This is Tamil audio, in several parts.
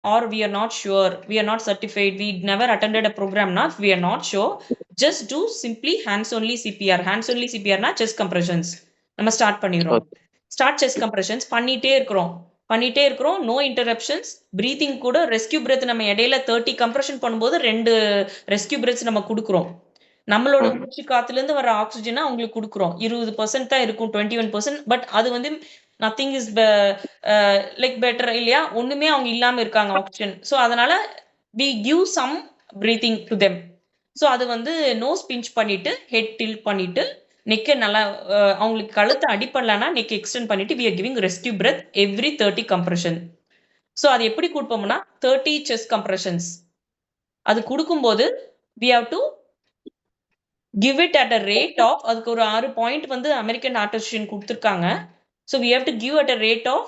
or we are not sure, we are not certified, we never attended a program, not we are not sure, just do simply hands only CPR. Hands only CPR na chest compressions நம்ம ஸ்டார்ட் பண்ணிடுறோம். ஸ்டார்ட் செஸ்ட் கம்ப்ரெஷன்ஸ் பண்ணிட்டே இருக்கிறோம், நோ இன்டரப்ஷன்ஸ். பிரீத்திங் கூட ரெஸ்கியூ பிரெத் நம்ம இடையில 30 கம்ப்ரெஷன் பண்ணும்போது 2 ரெஸ்கியூ பிரெத்ஸ் நம்ம கொடுக்குறோம். நம்மளோட மூச்சு காத்துல இருந்து வர ஆக்சிஜனை அவங்களுக்கு கொடுக்குறோம். 20% தான் இருக்கும், 21%. பட் அது வந்து நத்திங் இஸ் லைக் பெட்டர் இல்லையா, ஒண்ணுமே அவங்க இல்லாம இருக்காங்க ஆக்சிஜன். ஸோ அதனால we give some breathing to them. So அது வந்து நோஸ் பிஞ்ச் பண்ணிட்டு ஹெட் டில்ட் பண்ணிட்டு நெக்கை நல்லா அவங்களுக்கு கழுத்தை அடிப்படலன்னா நெக் எக்ஸ்டெண்ட் பண்ணிட்டு we are giving rescue breath every 30 compression. So அது எப்படி கொடுப்போம்னா 30 செஸ்ட் கம்ப்ரெஷன்ஸ். அது கொடுக்கும்போது we have to give it at a rate of, அதுக்கு ஒரு 6 பாயிண்ட் வந்து அமெரிக்கன் ஹார்ட் அசோசியேஷன் கொடுத்துருக்காங்க. So we have to give at a rate of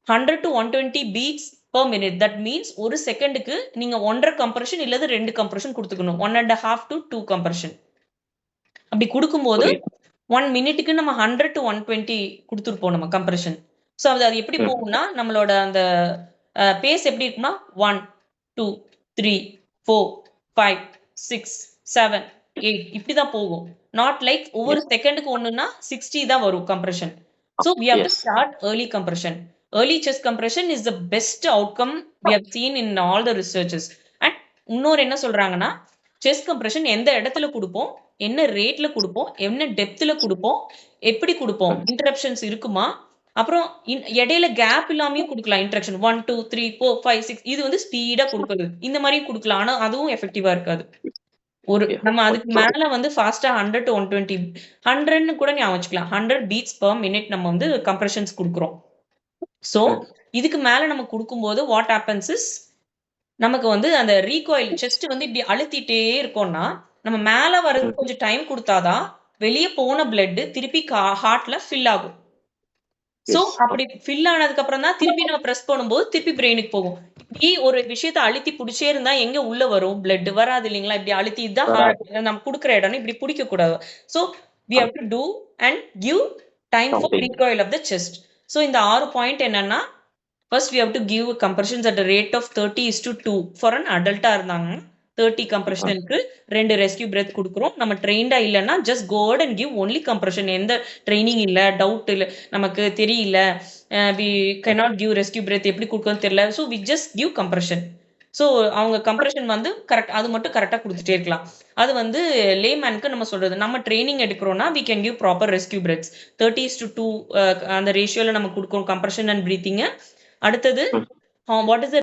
100 to 120 beats per minute. that means ஒரு செகண்டுக்கு நீங்க 1.5 கம்ப்ரெஷன் இல்லது 2 கம்ப்ரெஷன் கொடுத்துக்கணும். 1.5 to 2 compression. அப்படி கொடுக்கும்போது 1 மினிட்டுக்கு நம்ம 100 to 120 கொடுத்துருப்போம் நம்ம கம்ப்ரெஷன். ஸோ அது எப்படி போகும்னா நம்மளோட அந்த பேஸ் எப்படி இருக்குன்னா 1 2 3 4 5 6 7 8 இப்படிதான் போகும். நாட் லைக் ஒவ்வொரு செகண்டுக்கு ஒண்ணுன்னா 60 தான் வரும் compression. So we have to start early compression. Early chest compression is the best outcome we have seen in all the researches. And இன்னொரு என்ன சொல்றாங்கன்னா chest compression எந்த இடத்துல கொடுப்போம், என்ன ரேட்ல கொடுப்போம், என்ன டெப்த்ல கொடுப்போம், எப்படி கொடுப்போம், இன்டரப்ஷன்ஸ் இருக்குமா, அப்புறம் இடையில கேப் இல்லாமையும் கொடுக்கலாம். இன்டரப்ஷன் 1 2 3 4 5 6 இது வந்து ஸ்பீடா கொடுக்குறது, இந்த மாதிரி கொடுக்கலாம். ஆனா அதுவும் எஃபெக்டிவா இருக்காது. ஒரு நம்ம அதுக்கு மேல வந்து ஃபாஸ்டா 100 to 120 100ன்னு கூட ஞாபகம் வச்சுக்கலாம். 100 beats per minute நம்ம வந்து கம்ப்ரெஷன்ஸ் கொடுக்குறோம். ஸோ இதுக்கு மேல நம்ம கொடுக்கும்போது வாட் ஹேப்பன்ஸ் இஸ் நமக்கு வந்து அந்த ரீகாயில் செஸ்ட் வந்து இப்படி அழுத்திட்டே இருக்கோம்னா நம்ம மேல வரது கொஞ்சம் டைம் கொடுத்தாதான் வெளியே போன பிளட் திருப்பி ஹார்ட்ல ஃபில் ஆகும். சோ அப்படி ஃபில் ஆனதுக்கு அப்புறம் தான் திருப்பி நம்ம பிரஸ் பண்ணும்போது திருப்பி பிரெயினுக்கு போகும். இப்படி ஒரு விஷயத்த அழுத்தி பிடிச்சே இருந்தா எங்க உள்ள வரும், பிளட் வராது இல்லைங்களா. இப்படி அழுத்தி தான் நம்ம குடுக்குற இடம், இப்படி பிடிக்க கூடாது. So we have to do and give time for recoil of the chest. So இந்த 6 பாயிண்ட் என்னன்னா, first we have to give compressions at a rate of 30:2 for an adult இருந்தாங்க. 30 கம்ப்ரெஷனுக்கு 2 ரெஸ்கியூ பிரெத் கொடுக்குறோம். நம்ம ட்ரெயின்டா இல்லைன்னா just go out and give only compression. எந்த ட்ரைனிங் இல்லை, டவுட் இல்லை, நமக்கு தெரியல, we cannot give rescue breath எப்படி கொடுக்கணும்னு தெரியல. So we just give compression. So அவங்க கம்ப்ரெஷன் வந்து கரெக்ட், அது மட்டும் கரெக்டாக கொடுத்துட்டே இருக்கலாம். அது வந்து லேமேனுக்கு நம்ம சொல்றது. நம்ம ட்ரைனிங் எடுக்கிறோம்னா we can give proper rescue breaths 30:2 அந்த ரேஷியோல நம்ம கொடுக்குறோம் கம்ப்ரெஷன் அண்ட் பிரீத்திங். அடுத்தது வாட் இஸ்